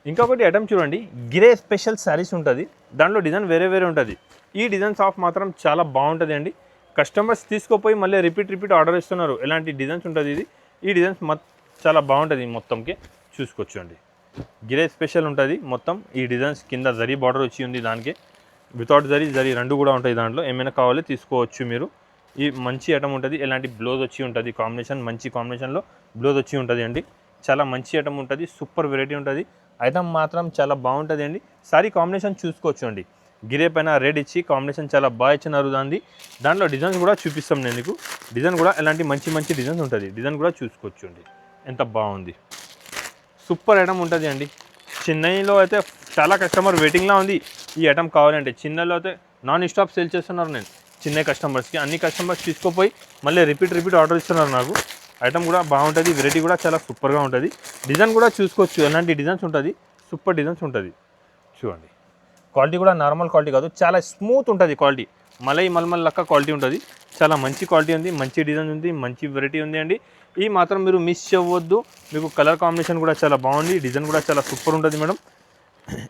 ఇంకొకటి ఐటమ్ చూడండి, గిరే స్పెషల్ శారీస్ ఉంటుంది. దాంట్లో డిజైన్ వేరే వేరే ఉంటుంది. ఈ డిజైన్స్ ఆఫ్ మాత్రం చాలా బాగుంటుంది అండి. కస్టమర్స్ తీసుకోపోయి మళ్ళీ రిపీట్ ఆర్డర్ ఇస్తున్నారు. ఎలాంటి డిజైన్స్ ఉంటుంది ఇది. ఈ డిజైన్స్ చాలా బాగుంటుంది. మొత్తంకి చూసుకోవచ్చు అండి. గిరే స్పెషల్ ఉంటుంది మొత్తం. ఈ డిజైన్స్ కింద జరీ బార్డర్ వచ్చి ఉంది, దానికి వితౌట్ జరీ రెండు కూడా ఉంటాయి. దాంట్లో ఏమైనా కావాలి తీసుకోవచ్చు మీరు. ఈ మంచి ఐటమ్ ఉంటుంది. ఎలాంటి బ్లౌజ్ వచ్చి ఉంటుంది, కాంబినేషన్ మంచి కాంబినేషన్లో బ్లౌజ్ వచ్చి ఉంటుంది అండి. చాలా మంచి ఐటమ్ ఉంటుంది. సూపర్ వెరైటీ ఉంటుంది. ఐటమ్ మాత్రం చాలా బాగుంటుంది అండి. సారీ కాంబినేషన్ చూసుకోవచ్చు అండి. గిరే పైన రెడ్ ఇచ్చి కాంబినేషన్ చాలా బాగా ఇచ్చినారు. దాంట్లో డిజైన్స్ కూడా చూపిస్తాం నేను మీకు. డిజైన్ కూడా ఎలాంటి మంచి డిజైన్స్ ఉంటుంది. డిజైన్ కూడా చూసుకోవచ్చు అండి. ఎంత బాగుంది, సూపర్ ఐటమ్ ఉంటుంది అండి. చెన్నైలో అయితే చాలా కస్టమర్ వెయిటింగ్లా ఉంది ఈ ఐటమ్ కావాలంటే. చెన్నైలో అయితే నాన్ స్టాప్ సేల్ చేస్తున్నారు నేను చెన్నై కస్టమర్స్కి. అన్ని కస్టమర్స్ తీసుకోపోయి మళ్ళీ రిపీట్ ఆర్డర్ ఇస్తున్నారు నాకు. ఐటమ్ కూడా బాగుంటుంది. వెరైటీ కూడా చాలా సూపర్గా ఉంటుంది. డిజైన్ కూడా చూసుకోవచ్చు, ఎలాంటి డిజైన్స్ ఉంటుంది. సూపర్ డిజైన్స్ ఉంటుంది చూడండి. క్వాలిటీ కూడా నార్మల్ క్వాలిటీ కాదు, చాలా స్మూత్ ఉంటుంది క్వాలిటీ. మల్మల్ లెక్క క్వాలిటీ ఉంటుంది. చాలా మంచి క్వాలిటీ ఉంది, మంచి డిజైన్ ఉంది, మంచి వెరైటీ ఉంది అండి. ఈ మాత్రం మీరు మిస్ అవ్వద్దు. మీకు కలర్ కాంబినేషన్ కూడా చాలా బాగుంది. డిజైన్ కూడా చాలా సూపర్ ఉంటుంది మేడం.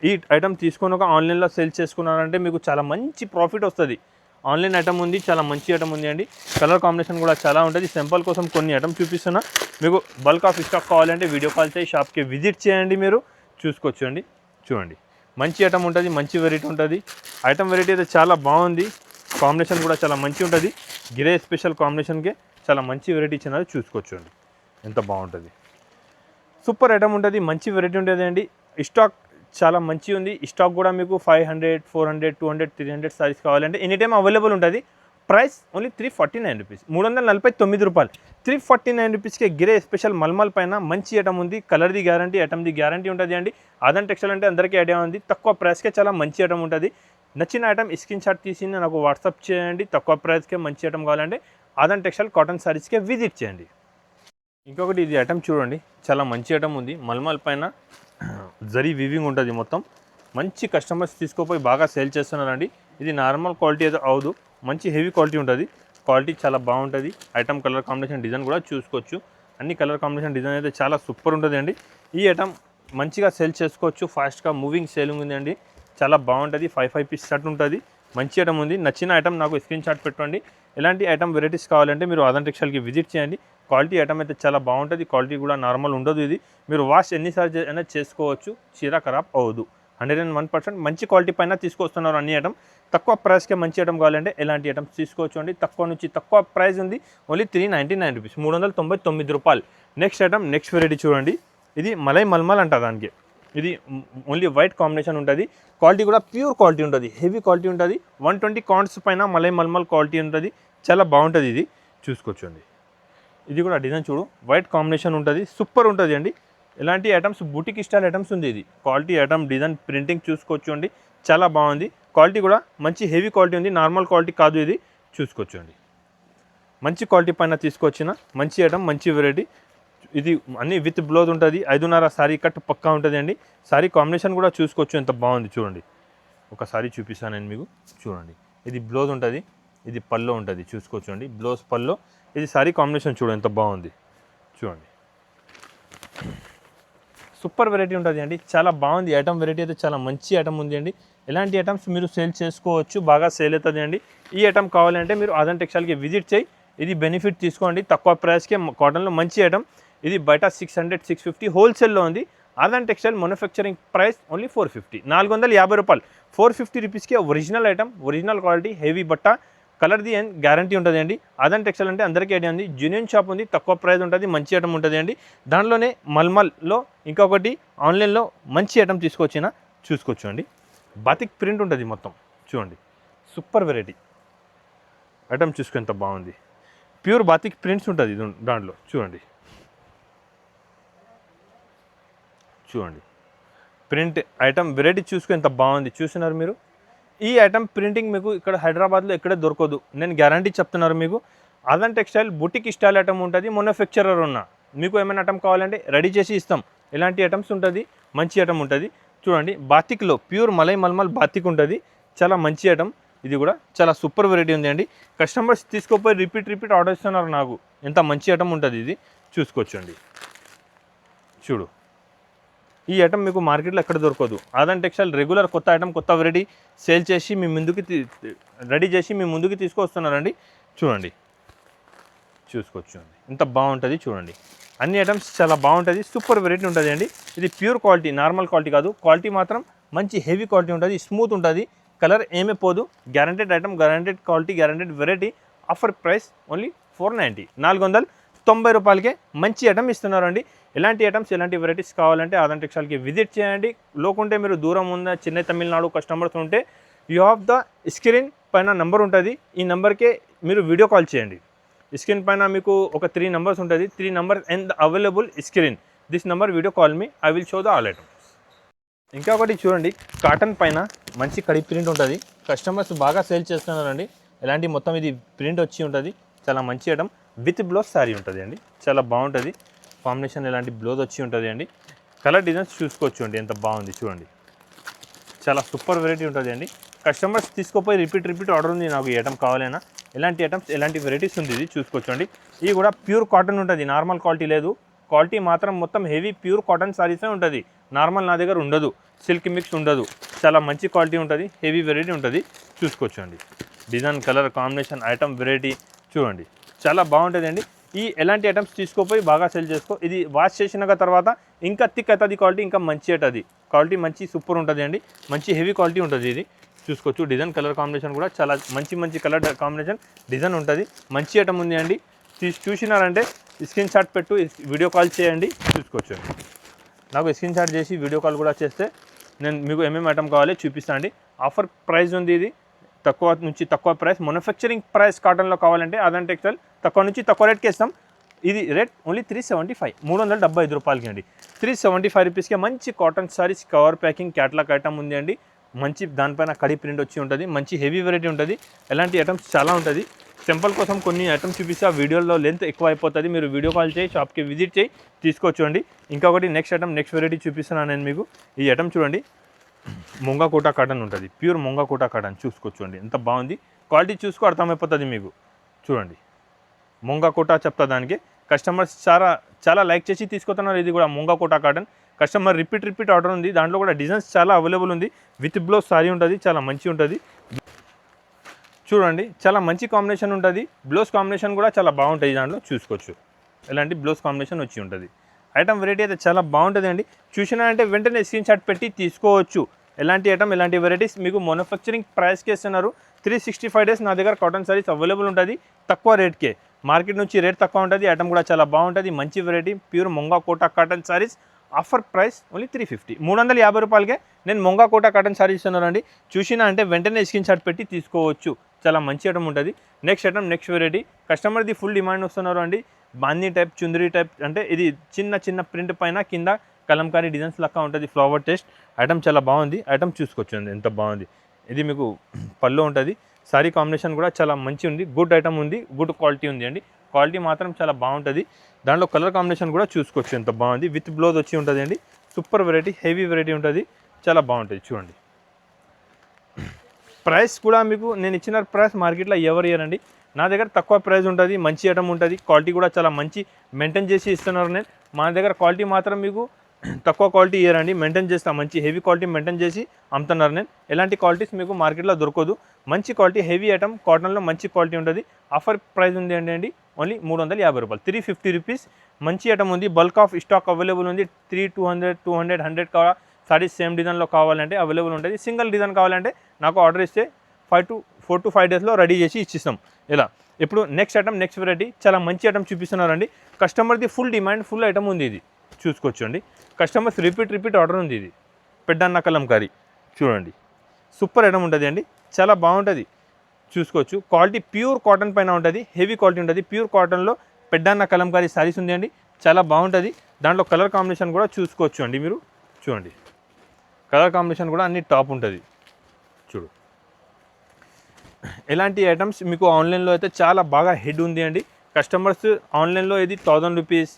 ఈ ఐటమ్ తీసుకొని ఒక ఆన్లైన్లో సేల్ చేసుకున్నారంటే మీకు చాలా మంచి ప్రాఫిట్ వస్తుంది. ఆన్లైన్ ఐటమ్ ఉంది, చాలా మంచి ఐటమ్ ఉంది అండి. కలర్ కాంబినేషన్ కూడా చాలా ఉంటుంది. సింపుల్ కోసం కొన్ని ఐటమ్ చూపిస్తున్నా. మీకు బల్క్ ఆఫ్ స్టాక్ కావాలంటే వీడియో కాల్ చేసి షాప్కి విజిట్ చేయండి, మీరు చూసుకోవచ్చు అండి. చూడండి, మంచి ఐటమ్ ఉంటుంది, మంచి వెరైటీ ఉంటుంది. ఐటమ్ వెరైటీ అయితే చాలా బాగుంది. కాంబినేషన్ కూడా చాలా మంచి ఉంటుంది. గిరే స్పెషల్ కాంబినేషన్కే చాలా మంచి వెరైటీ ఇచ్చినారు, చూసుకోవచ్చు అండి. ఎంత బాగుంటుంది, సూపర్ ఐటమ్ ఉంటుంది, మంచి వెరైటీ ఉంటుంది అండి. స్టాక్ చాలా మంచి ఉంది. స్టాక్ కూడా మీకు 500, 400, 200, 300 సారీస్ కావాలంటే ఎనీ టైమ్ అవైలబుల్ ఉంటుంది. ప్రైస్ ఓన్లీ 349 రూపీస్, 349 రూపాయలు. 349 రూపీస్కే గిరే స్పెషల్ మల్మల్ పైన మంచి ఐటమ్ ఉంది. కలర్ది గ్యారంటీ, ఐటమ్ది గ్యారంటీ ఉంటుంది అండి. ఆదన్ టెక్స్టైల్ అంటే అందరికీ ఐడియా ఉంది. తక్కువ ప్రైస్కే చాలా మంచి ఐటమ్ ఉంటుంది. నచ్చిన ఐటమ్ స్క్రీన్ షాట్ తీసి నాకు వాట్సాప్ చేయండి. తక్కువ ప్రైస్కే మంచి ఐటమ్ కావాలంటే ఆదన్ టెక్స్టైల్ కాటన్ సారీస్కే విజిట్ చేయండి. ఇంకొకటి ఇది ఐటమ్ చూడండి, చాలా మంచి ఐటమ్ ఉంది. మల్మల్ పైన జరీ వీవింగ్ ఉంటుంది మొత్తం. మంచి కస్టమర్స్ తీసుకోపోయి బాగా సేల్ చేస్తున్నారండి. ఇది నార్మల్ క్వాలిటీ అయితే అవదు, మంచి హెవీ క్వాలిటీ ఉంటుంది. క్వాలిటీ చాలా బాగుంటుంది. ఐటమ్ కలర్ కాంబినేషన్ డిజైన్ కూడా చూసుకోవచ్చు. అన్ని కలర్ కాంబినేషన్ డిజైన్ అయితే చాలా సూపర్ ఉంటుంది అండి. ఈ ఐటమ్ మంచిగా సేల్ చేసుకోవచ్చు. ఫాస్ట్గా మూవింగ్ సేలింగ్ ఉంది అండి. చాలా బాగుంటుంది. 5 పీస్ సెట్ ఉంటుంది. మంచి ఐటమ్ ఉంది. నచ్చిన ఐటమ్ నాకు స్క్రీన్ షాట్ పెట్టండి. ఎలాంటి ఐటమ్ వెరైటీస్ కావాలంటే మీరు ఆదన్ టెక్స్టైల్కి విజిట్ చేయండి. క్వాలిటీ ఐటమ్ అయితే చాలా బాగుంటుంది. క్వాలిటీ కూడా నార్మల్ ఉండదు. ఇది మీరు వాష్ ఎన్నిసార్లు అయినా చేసుకోవచ్చు, చీర ఖరాబ్ అవ్వదు. 101% మంచి క్వాలిటీ పైన తీసుకొస్తున్నారు అన్ని ఐటమ్. తక్కువ ప్రైస్కే మంచి ఐటమ్ కావాలంటే ఎలాంటి ఐటమ్స్ తీసుకోవచ్చు అండి. తక్కువ నుంచి తక్కువ ప్రైస్ ఉంది, ఓన్లీ 399 రూపీస్, 399 రూపాయలు. నెక్స్ట్ ఐటమ్, నెక్స్ట్ వెరైటీ చూడండి. ఇది మల్మల్ అంట దానికి. ఇది ఓన్లీ వైట్ కాంబినేషన్ ఉంటుంది. క్వాలిటీ కూడా ప్యూర్ క్వాలిటీ ఉంటుంది, హెవీ క్వాలిటీ ఉంటుంది. 120 కాంట్స్ పైన మల్మల్ క్వాలిటీ ఉంటుంది. చాలా బాగుంటుంది. ఇది చూసుకోవచ్చండి. ఇది కూడా డిజైన్ చూడు, వైట్ కాంబినేషన్ ఉంటుంది, సూపర్ ఉంటుంది అండి. ఇలాంటి ఐటమ్స్ బుటిక్ స్టైల్ ఐటమ్స్ ఉంది. ఇది క్వాలిటీ ఐటమ్, డిజైన్ ప్రింటింగ్ చూసుకోవచ్చు అండి. చాలా బాగుంది. క్వాలిటీ కూడా మంచి హెవీ క్వాలిటీ ఉంది, నార్మల్ క్వాలిటీ కాదు. ఇది చూసుకోవచ్చు అండి. మంచి క్వాలిటీ పైన తీసుకొచ్చిన మంచి ఐటమ్, మంచి వెరైటీ. ఇది అన్ని విత్ బ్లౌజ్ ఉంటుంది. 5.5 సారీ కట్ పక్కా ఉంటుంది అండి. సారీ కాంబినేషన్ కూడా చూసుకోవచ్చు, ఎంత బాగుంది చూడండి. ఒక సారీ చూపిస్తాను నేను మీకు, చూడండి. ఇది బ్లౌజ్ ఉంటుంది, ఇది పల్లో ఉంటుంది, చూసుకోవచ్చు అండి. బ్లౌజ్ పల్లో, ఇది సారీ కాంబినేషన్ చూడండి ఎంత బాగుంది చూడండి. సూపర్ వెరైటీ ఉంటుంది అండి. చాలా బాగుంది ఐటమ్. వెరైటీ అయితే చాలా మంచి ఐటమ్ ఉంది అండి. ఎలాంటి ఐటమ్స్ మీరు సేల్ చేసుకోవచ్చు, బాగా సేల్ అవుతుంది అండి. ఈ ఐటమ్ కావాలంటే మీరు ఆదన్ టెక్స్టైల్కి విజిట్ చేయి. ఇది బెనిఫిట్ తీసుకోండి. తక్కువ ప్రైస్కే కాటన్లో మంచి ఐటమ్. ఇది బయట 600, 650 హోల్సేల్లో ఉంది. Aadhan textile manufacturing price only 450, 450 రూపాయలు. 450 రూపీస్కి original item, original quality, heavy బట్ట, కలర్ది అండ్ గ్యారంటీ ఉంటుంది అండి. ఆదన్ టెక్స్టైల్ అంటే అందరికీ ఐడియా ఉంది. జెన్యూన్ షాప్ ఉంది, తక్కువ ప్రైస్ ఉంటుంది, మంచి ఐటమ్ ఉంటుంది అండి. దాంట్లోనే మల్మల్లో ఇంకొకటి ఆన్లైన్లో మంచి ఐటమ్ తీసుకొచ్చిన చూసుకోవచ్చు అండి. బాతిక్ ప్రింట్ ఉంటుంది మొత్తం చూడండి. సూపర్ వెరైటీ ఐటమ్ చూసుకో ఎంత బాగుంది. ప్యూర్ బాతిక్ ప్రింట్స్ ఉంటుంది దాంట్లో చూడండి. చూడండి ప్రింట్ ఐటమ్ వెరైటీ చూసుకో ఎంత బాగుంది. చూస్తున్నారు మీరు. ఈ ఐటమ్ ప్రింటింగ్ మీకు ఇక్కడ హైదరాబాద్లో ఎక్కడే దొరకదు, నేను గ్యారంటీ చెప్తున్నారు మీకు. Aadhan textile boutique style item ఉంటుంది. మ్యానుఫ్యాక్చరర్ ఉన్న మీకు ఏమైనా ఐటమ్ కావాలంటే రెడీ చేసి ఇస్తాం. ఇలాంటి ఐటమ్స్ ఉంటుంది, మంచి ఐటమ్ ఉంటుంది. చూడండి బాతిక్లో ప్యూర్ మల్మల్ బాతిక్ ఉంటుంది. చాలా మంచి ఐటమ్. ఇది కూడా చాలా సూపర్ వెరైటీ ఉంది అండి. కస్టమర్స్ తీసుకోపోయి రిపీట్ ఆర్డర్ ఇస్తున్నారు నాకు. ఎంత మంచి ఐటమ్ ఉంటుంది ఇది, చూసుకోవచ్చండి. చూడు, ఈ ఐటమ్ మీకు మార్కెట్లో ఎక్కడ దొరకదు. ఆదాన్ టెక్స్టైల్ రెగ్యులర్ కొత్త ఐటమ్, కొత్త వెరైటీ సేల్ చేసి మీ ముందుకి రెడీ చేసి మీ ముందుకి తీసుకొస్తున్నారండి. చూడండి, చూసుకోవచ్చండి ఎంత బాగుంటుంది. చూడండి, అన్ని ఐటమ్స్ చాలా బాగుంటుంది, సూపర్ వెరైటీ ఉంటుంది అండి. ఇది ప్యూర్ క్వాలిటీ, నార్మల్ క్వాలిటీ కాదు. క్వాలిటీ మాత్రం మంచి హెవీ క్వాలిటీ ఉంటుంది, స్మూత్ ఉంటుంది, కలర్ ఏమీ పోదు. Guaranteed item, guaranteed quality, guaranteed variety. Offer price only 490, 490 రూపాయలకే మంచి ఐటమ్ ఇస్తున్నారండి. ఎలాంటి ఐటమ్స్, ఎలాంటి వెరైటీస్ కావాలంటే ఆదాన్ టెక్స్టైల్కి విజిట్ చేయండి. లోకుంటే మీరు దూరం ఉన్న చిన్న తమిళనాడు కస్టమర్స్ ఉంటే యూ హ్యావ్ ద స్క్రీన్ పైన నెంబర్ ఉంటుంది. ఈ నెంబర్కే మీరు వీడియో కాల్ చేయండి. స్క్రీన్ పైన మీకు ఒక 3 నెంబర్స్ ఉంటుంది. 3 numbers and available screen. This number video call me, I will show the all items. ఇంకా ఒకటి చూడండి, కాటన్ పైన మంచి కడి ప్రింట్ ఉంటుంది. కస్టమర్స్ బాగా సేల్ చేస్తున్నారండి. ఎలాంటి మొత్తం ఇది ప్రింట్ వచ్చి ఉంటుంది. చాలా మంచి ఐటమ్. విత్ బ్లౌజ్ శారీ ఉంటుంది అండి. చాలా బాగుంటుంది. కాంబినేషన్ ఎలాంటి బ్లౌజ్ వచ్చి ఉంటుంది అండి. కలర్ డిజైన్స్ చూసుకోవచ్చు అండి, ఎంత బాగుంది చూడండి. చాలా సూపర్ వెరైటీ ఉంటుంది అండి. కస్టమర్స్ తీసుకోపోయి రిపీట్ ఆర్డర్ ఉంది నాకు ఈ ఐటమ్ కావాలైనా. ఎలాంటి ఐటమ్స్, ఎలాంటి వెరైటీస్ ఉంది ఇది చూసుకోవచ్చు అండి. ఇది కూడా ప్యూర్ కాటన్ ఉంటుంది, నార్మల్ క్వాలిటీ లేదు. క్వాలిటీ మాత్రం మొత్తం హెవీ ప్యూర్ కాటన్ సారీసే ఉంటుంది. నార్మల్ నా దగ్గర ఉండదు, సిల్క్ మిక్స్ ఉండదు. చాలా మంచి క్వాలిటీ ఉంటుంది, హెవీ వెరైటీ ఉంటుంది. చూసుకోవచ్చు అండి. Design, colour combination, item variety చూడండి, చాలా బాగుంటుంది అండి. ఈ ఎలాంటి ఐటమ్స్ తీసుకోపోయి బాగా సెల్ చేసుకో. ఇది వాష్ చేసిన తర్వాత ఇంకా థిక్ అవుతుంది క్వాలిటీ, ఇంకా మంచి అవుతుంది క్వాలిటీ. మంచి సూపర్ ఉంటుంది అండి, మంచి హెవీ క్వాలిటీ ఉంటుంది ఇది. చూసుకోవచ్చు. డిజైన్, కలర్ కాంబినేషన్ కూడా చాలా మంచి కలర్ కాంబినేషన్ డిజైన్ ఉంటుంది. మంచి ఐటమ్ ఉంది అండి. చూసినారంటే స్క్రీన్ షాట్ పెట్టు, వీడియో కాల్ చేయండి. చూసుకోవచ్చు అండి. నాకు స్క్రీన్ షాట్ చేసి వీడియో కాల్ కూడా చేస్తే నేను మీకు ఏమేమి ఐటమ్ కావాలి చూపిస్తాను అండి. ఆఫర్ ప్రైస్ ఉంది ఇది, తక్కువ నుంచి తక్కువ ప్రైస్. మ్యానుఫ్యాక్చరింగ్ ప్రైస్ కాటన్లో కావాలంటే ఆదాన్ టెక్స్టైల్ తక్కువ నుంచి తక్కువ రేట్కి ఇస్తాం. ఇది రేట్ ఓన్లీ 375, 375 రూపాయలకి అండి. 375 రూపీస్కి మంచి cotton saris, cover packing, catalogue item ఉంది అండి. మంచి దానిపైన కడి ప్రింట్ వచ్చి ఉంటుంది. మంచి హెవీ వెరైటీ ఉంటుంది. ఎలాంటి ఐటమ్స్ చాలా ఉంటుంది. సింపుల్ కోసం కొన్ని ఐటమ్స్ చూపిస్తే ఆ వీడియోలో లెంత్ ఎక్కువ అయిపోతుంది. మీరు వీడియో కాల్ చేయి, షాప్కి విజిట్ చేయి, తీసుకోవచ్చు అండి. ఇంకొకటి నెక్స్ట్ ఐటమ్, నెక్స్ట్ వెరైటీ చూపిస్తున్నాను నేను మీకు. ఈ ఐటమ్ చూడండి, ముంగా కోటా కాటన్ ఉంటుంది, ప్యూర్ ముంగా కోటా కాటన్. చూసుకోవచ్చు అండి, ఎంత బాగుంది. క్వాలిటీ చూసుకో అర్థమైపోతుంది మీకు. చూడండి, ముంగా కోటా చెప్తా దానికి. కస్టమర్స్ చాలా లైక్ చేసి తీసుకుతున్నారు. ఇది కూడా munga Kota cotton. Customer repeat order ఉంది. దాంట్లో కూడా డిజైన్స్ చాలా అవైలబుల్ ఉంది. విత్ బ్లౌజ్ సారీ ఉంటుంది, చాలా మంచి ఉంటుంది. చూడండి, చాలా మంచి కాంబినేషన్ ఉంటుంది. బ్లౌజ్ కాంబినేషన్ కూడా చాలా బాగుంటుంది దాంట్లో. చూసుకోవచ్చు, ఎలాంటి బ్లౌజ్ కాంబినేషన్ వచ్చి ఉంటుంది. ఐటమ్ వెరైటీ అయితే చాలా బాగుంటుంది అండి. చూసినా అంటే వెంటనే స్క్రీన్ షాట్ పెట్టి తీసుకోవచ్చు. ఎలాంటి ఐటమ్, ఎలాంటి వెరైటీస్ మీకు మ్యానుఫ్యాక్చరింగ్ ప్రైస్కి ఇస్తున్నారు. 365 డేస్ నా దగ్గర కాటన్ సారీస్ అవైలబుల్ ఉంటుంది, తక్కువ రేట్కే. మార్కెట్ నుంచి రేట్ తక్కువ ఉంటుంది. ఐటమ్ కూడా చాలా బాగుంటుంది. మంచి variety, pure munga Kota cotton saris. Offer price only 350, 350 రూపాయలకే నేను ముంగా కోటా కాటన్ సారీస్ ఇస్తున్నానండి. చూసినా అంటే వెంటనే స్క్రీన్ షాట్ పెట్టి తీసుకోవచ్చు. చాలా మంచి ఐటమ్ ఉంటుంది. Next item, next variety. కస్టమర్ది ఫుల్ డిమాండ్ వస్తున్నారు అండి. బాందీ టైప్, చుందరీ టైప్, అంటే ఇది చిన్న ప్రింట్ పైన కింద కలంకారీ డిజైన్స్ లెక్క ఉంటుంది. ఫ్లవర్ టేస్ట్ ఐటమ్ చాలా బాగుంది. ఐటమ్ చూసుకోవచ్చు అండి, ఎంత బాగుంది. ఇది మీకు పళ్ళు ఉంటుంది. సారీ కాంబినేషన్ కూడా చాలా మంచి ఉంది. గుడ్ ఐటమ్ ఉంది, గుడ్ క్వాలిటీ ఉంది అండి. క్వాలిటీ మాత్రం చాలా బాగుంటుంది. దాంట్లో కలర్ కాంబినేషన్ కూడా చూసుకోవచ్చు, ఎంత బాగుంది. విత్ బ్లౌజ్ వచ్చి ఉంటుంది అండి. సూపర్ వెరైటీ, హెవీ వెరైటీ ఉంటుంది, చాలా బాగుంటుంది. చూడండి, ప్రైస్ కూడా మీకు నేను ఇచ్చిన ప్రైస్ మార్కెట్లో ఎవరు ఇయ్యరండి. నా దగ్గర తక్కువ ప్రైస్ ఉంటుంది, మంచి ఐటమ్ ఉంటుంది. క్వాలిటీ కూడా చాలా మంచి మెయింటైన్ చేసి ఇస్తున్నారు. నేను మా దగ్గర క్వాలిటీ మాత్రం మీకు తక్కువ క్వాలిటీ ఇయ్యరండి, మెయింటైన్ చేస్తాం. మంచి హెవీ క్వాలిటీ మెయింటైన్ చేసి అమ్ముతున్నారు నేను. ఎలాంటి క్వాలిటీస్ మీకు మార్కెట్లో దొరకదు. మంచి క్వాలిటీ, హెవీ ఐటమ్, కాటన్లో మంచి క్వాలిటీ ఉంటుంది. ఆఫర్ ప్రైస్ ఉంది అండి ఓన్లీ 350 రూపాయలు, 350 రూపీస్. మంచి ఐటమ్ ఉంది. బల్క్ ఆఫ్ స్టాక్ అవైలబుల్ ఉంది. 300, 200, 100 కావాలా సారీస్ సేమ్ డిజైన్లో కావాలంటే అవైలబుల్ ఉంటుంది. సింగిల్ డిజైన్ కావాలంటే నాకు ఆర్డర్ ఇస్తే 4 to 5 డేస్లో రెడీ చేసి ఇచ్చిస్తాం. ఇలా ఇప్పుడు నెక్స్ట్ ఐటమ్, నెక్స్ట్ వెరైటీ. చాలా మంచి ఐటమ్ చూపిస్తున్నారండి. కస్టమర్ది ఫుల్ డిమాండ్, ఫుల్ ఐటమ్ ఉంది. ఇది చూసుకోవచ్చు అండి. కస్టమర్స్ రిపీట్ ఆర్డర్ ఉంది. ఇది పెద్దన్న కలంకారీ చూడండి, సూపర్ ఐటమ్ ఉంటుంది అండి. చాలా బాగుంటుంది. చూసుకోవచ్చు. క్వాలిటీ ప్యూర్ కాటన్ పైన ఉంటుంది, హెవీ క్వాలిటీ ఉంటుంది. ప్యూర్ కాటన్లో పెద్దన్న కలంకారీ సారీస్ ఉంది అండి, చాలా బాగుంటుంది. దాంట్లో కలర్ కాంబినేషన్ కూడా చూసుకోవచ్చు అండి. మీరు చూడండి, కలర్ కాంబినేషన్ కూడా అన్ని టాప్ ఉంటుంది. చూడు, ఎలాంటి ఐటమ్స్ మీకు ఆన్లైన్లో అయితే చాలా బాగా హెడ్ ఉంది అండి. కస్టమర్స్ ఆన్లైన్లో ఇది 1000 రూపీస్,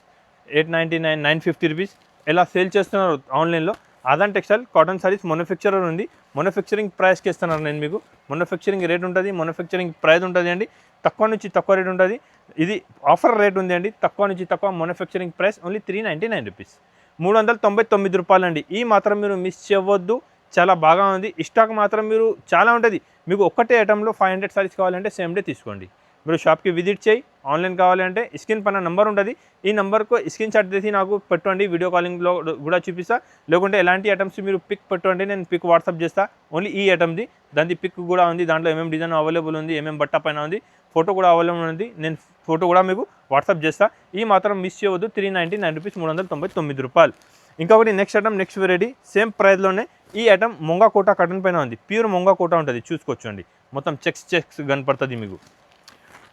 899, 950 రూపీస్ ఎలా సేల్ చేస్తున్నారు ఆన్లైన్లో. Aadan textile cotton saris manufacturer ఉంది. మ్యానుఫ్యాక్చరింగ్ ప్రైస్కి ఇస్తున్నాను నేను మీకు. మ్యానుఫ్యాక్చరింగ్ రేట్ ఉంటుంది, మ్యానుఫ్యాక్చరింగ్ ప్రైస్ ఉంటుంది అండి. తక్కువ నుంచి తక్కువ రేట్ ఉంటుంది. ఇది ఆఫర్ రేట్ ఉంది అండి. తక్కువ నుంచి తక్కువ మ్యానుఫ్యాక్చరింగ్ ప్రైస్ ఓన్లీ 399 రూపీస్, 399 రూపాయలండి. ఈ మాత్రం మీరు మిస్ చేయవద్దు. చాలా బాగా ఉంది. స్టాక్ మాత్రం మీరు చాలా ఉంటుంది. మీకు ఒక్కటే ఐటెంలో 500 సారీస్ కావాలంటే సేమ్ డే తీసుకోండి. మీరు షాప్కి విజిట్ చేయి. ఆన్లైన్ కావాలంటే స్క్రీన్ పైన నెంబర్ ఉంటుంది. ఈ నెంబర్కు స్క్రీన్ షాట్ తీసి నాకు పెట్టండి. వీడియో కాలింగ్లో కూడా చూపిస్తా. లేకుంటే ఎలాంటి ఐటమ్స్ మీరు పిక్ పెట్టండి, నేను పిక్ వాట్సాప్ చేస్తా. ఓన్లీ ఈ ఐటమ్ది దాని పిక్ కూడా ఉంది. దాంట్లో ఏమేమి డిజైన్ అవైలబుల్ ఉంది, ఏమేమి బట్ట పైన ఉంది, ఫోటో కూడా అవైలబుల్ ఉంది. నేను ఫోటో కూడా మీకు వాట్సాప్ చేస్తా. ఈ మాత్రం మిస్ చేయవద్దు. 399 రూపీస్, 399 రూపాయలు. ఇంకొకటి next item, next variety same ప్రైస్లోనే. ఈ ఐటమ్ ముంగా కోటా కాటన్ పైన ఉంది. ప్యూర్ ముంగా కోటా ఉంటుంది, చూసుకోవచ్చండి. మొత్తం చెక్స్ కనపడుతుంది మీకు.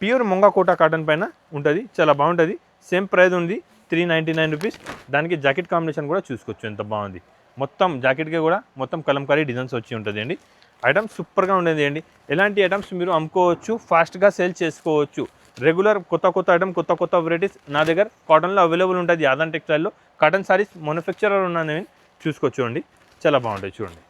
ప్యూర్ ముంగా కోటా కాటన్ పైన ఉంటుంది, చాలా బాగుంటుంది. సేమ్ ప్రైస్ ఉంది 399 రూపీస్. దానికి జాకెట్ కాంబినేషన్ కూడా చూసుకోవచ్చు, ఎంత బాగుంది. మొత్తం జాకెట్కి కూడా మొత్తం కలంకారీ డిజైన్స్ వచ్చి ఉంటుంది అండి. ఐటమ్ సూపర్గా ఉండేది అండి. ఎలాంటి ఐటమ్స్ మీరు అమ్ముకోవచ్చు, ఫాస్ట్గా సేల్ చేసుకోవచ్చు. రెగ్యులర్ కొత్త ఐటమ్, కొత్త వెరైటీస్ నా దగ్గర కాటన్లో అవైలబుల్ ఉంటుంది. ఆదాన్ టెక్స్టైల్లో కాటన్ సారీస్ మ్యానుఫ్యాక్చరర్ ఉన్నాను నేను, చూసుకోవచ్చు అండి. చాలా బాగుంటుంది చూడండి.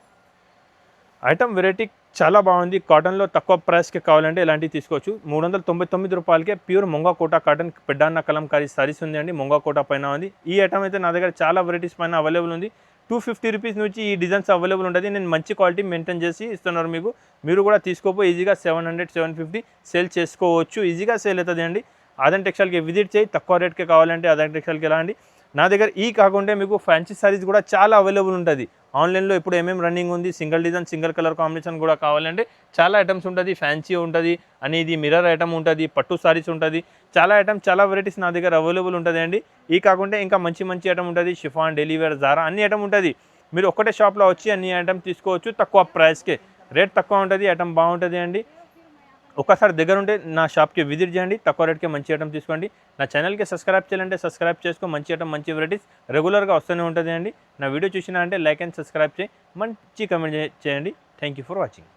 ఐటమ్ వెరైటీ చాలా బాగుంది. కాటన్లో తక్కువ ప్రైస్కి కావాలంటే ఇలాంటివి తీసుకోవచ్చు. 399 రూపాయలకే ప్యూర్ ముంగా కోటా కాటన్ పెడ్డాన్న కలంకారీ సారీస్ ఉంది అండి. ముంగా కోటా పైన ఉంది. ఈ ఐటమ్ అయితే నా దగ్గర చాలా వెరైటీస్ పైన అవైలబుల్ ఉంది. 250 రూపీస్ నుంచి ఈ డిజైన్స్ అవైలబుల్ ఉంటుంది. నేను మంచి క్వాలిటీ మెయింటైన్ చేసి ఇస్తున్నారు మీకు. మీరు కూడా తీసుకోపోయి ఈజీగా 700, 750 సేల్ చేసుకోవచ్చు. ఈజీగా సేల్ అవుతుంది అండి. ఆదాన్ టెక్స్టైల్కి విజిట్ చేయి. తక్కువ రేట్కి కావాలంటే ఆదాన్ టెక్స్టైల్కి ఎలా అండి. నా దగ్గర ఈ కాకుండా మీకు ఫ్యాన్సీ సారీస్ కూడా చాలా అవైలబుల్ ఉంటుంది. ఆన్లైన్లో ఇప్పుడు ఏమేమి రన్నింగ్ ఉంది, single design, single colour combination కూడా కావాలంటే చాలా ఐటమ్స్ ఉంటుంది. ఫ్యాన్సీ ఉంటుంది, అనేది మిర్రర్ ఐటమ్ ఉంటుంది, పట్టు సారీస్ ఉంటుంది. చాలా ఐటమ్, చాలా వెరైటీస్ నా దగ్గర అవైలబుల్ ఉంటుంది అండి. ఈ కాకుండా ఇంకా మంచి ఐటమ్ ఉంటుంది. షిఫాన్, డెలివేర్, జారా అన్ని ఐటమ్ ఉంటుంది. మీరు ఒక్కటే షాప్లో వచ్చి అన్ని ఐటమ్ తీసుకోవచ్చు తక్కువ ప్రైస్కే. రేట్ తక్కువ ఉంటుంది, ఐటమ్ బాగుంటుంది అండి. ఒకసారి దగ్గర ఉంటే నా షాప్కి విజిట్ చేయండి. తక్కువ రేట్కి మంచి ఐటమ్ తీసుకోండి. నా ఛానల్కి సబ్స్క్రైబ్ చేయాలంటే సబ్స్క్రైబ్ చేసుకో. మంచి ఐటమ్, మంచి వెరైటీస్ రెగ్యులర్గా వస్తూనే ఉంటుంది అండి. నా వీడియో చూసినా అంటే లైక్ అండ్ సబ్స్క్రైబ్ చేయి, మంచి కమెంట్ చేయండి. Thank you for watching.